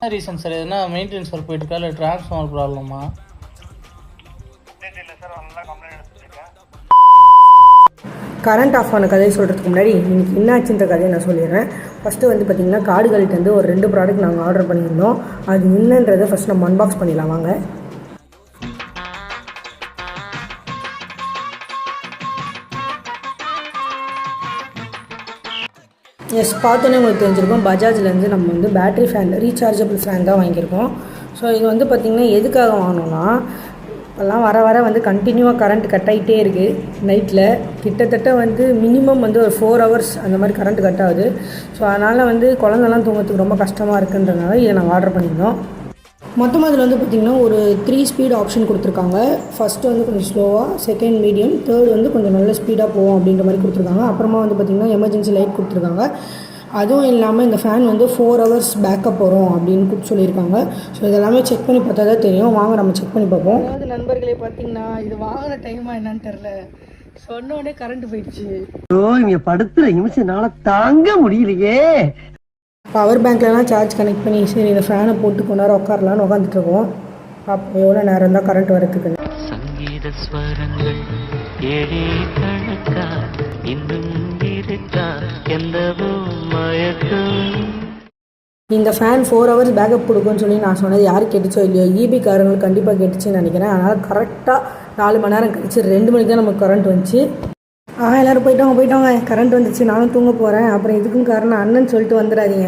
என்ன reason sir? எதுனா maintenance work போயிட்டு இருக்கா இல்லை டிரான்ஸ்ஃபார்மர் ப்ராப்ளமா? கரண்ட் ஆஃப் ஆன கதையை சொல்கிறதுக்கு முன்னாடி இன்னைக்கு என்னாச்சுன்ற கதையை நான் சொல்லிடுறேன். ஃபஸ்ட்டு வந்து பார்த்திங்கன்னா காடுகள்கிட்ட ஒரு 2 ப்ராடக்ட் நாங்கள் ஆர்டர் பண்ணியிருந்தோம். அது என்னன்றதை ஃபஸ்ட் நம்ம அன்பாக்ஸ் பண்ணிடலாம் வாங்க. எஸ், பார்த்தோன்னே உங்களுக்கு தெரிஞ்சிருக்கோம். பஜாஜ்லேருந்து நம்ம வந்து பேட்ரி ஃபேன், ரீசார்ஜபிள் ஃபேன் தான் வாங்கியிருக்கோம். ஸோ இது வந்து பார்த்திங்கன்னா எதுக்காக வாங்கினோன்னா, இப்போல்லாம் வர வர வந்து கண்டினியூவாக கரண்ட் கட் ஆகிட்டே இருக்குது. நைட்டில் கிட்டத்தட்ட வந்து மினிமம் வந்து ஒரு 4 ஹவர்ஸ் அந்த மாதிரி கரண்ட் கட் ஆகுது. ஸோ அதனால் வந்து குழந்தெல்லாம் தூங்கிறதுக்கு ரொம்ப கஷ்டமாக இருக்குன்றதுனால இதை நாங்கள் ஆர்டர் பண்ணியிருந்தோம். மொத்தமாக இதில் வந்து பார்த்திங்கன்னா ஒரு 3 ஸ்பீட் ஆப்ஷன் கொடுத்துருக்காங்க. ஃபஸ்ட்டு வந்து கொஞ்சம் ஸ்லோவாக, செகண்ட் மீடியம், தேர்ட் வந்து கொஞ்சம் நல்ல ஸ்பீடாக போகும் அப்படின்ற மாதிரி கொடுத்துருக்காங்க. அப்புறமா வந்து பார்த்திங்கன்னா எமர்ஜென்சி லைட் கொடுத்துருக்காங்க. அதுவும் இல்லாமல் இந்த ஃபேன் வந்து 4 ஹவர்ஸ் பேக்கப் வரும் அப்படின்னு சொல்லியிருக்காங்க. ஸோ இதெல்லாமே செக் பண்ணி பார்த்தா தான் தெரியும். வாங்க நம்ம செக் பண்ணி பார்ப்போம். அதாவது நண்பர்களே, பார்த்திங்கன்னா இது வாங்கின டைமாக என்னன்னு தெரில, சொன்னோடனே கரண்ட் போயிடுச்சு. இங்கே படுத்துற நிமிஷம்னால தாங்க முடியலையே. பவர் பேங்க்லலாம் சார்ஜ் கனெக்ட் பண்ணி சரி இந்த ஃபேனை போட்டு கொண்டாட உட்காரலான்னு உட்காந்துட்ருக்கோம். அப்போ எவ்வளோ நேரம் தான் கரண்ட் வரத்துக்கு. சங்கீத ஸ்வரங்கள் ஏழே கணக்கா இன்னும் இருக்கா எந்தவோ மயக்கம். இந்த ஃபேன் 4 ஹவர்ஸ் பேக்கப் கொடுக்குன்னு சொல்லி நான் சொன்னது யார் கேட்டுச்சோ இல்லையோ, ஈபி காரங்களுக்கு கண்டிப்பாக கேட்டுச்சுன்னு நினைக்கிறேன். அதனால் கரெக்டாக 4 மணி நேரம் கழிச்சு 2 மணிக்கு தான் நமக்கு கரண்ட் வந்துச்சு. எல்லோரும் போயிட்டோங்க கரண்ட் வந்துச்சு, நானும் தூங்க போகிறேன். அப்புறம் இதுக்கும் காரணம் அண்ணன் சொல்லிட்டு வந்துடாதீங்க.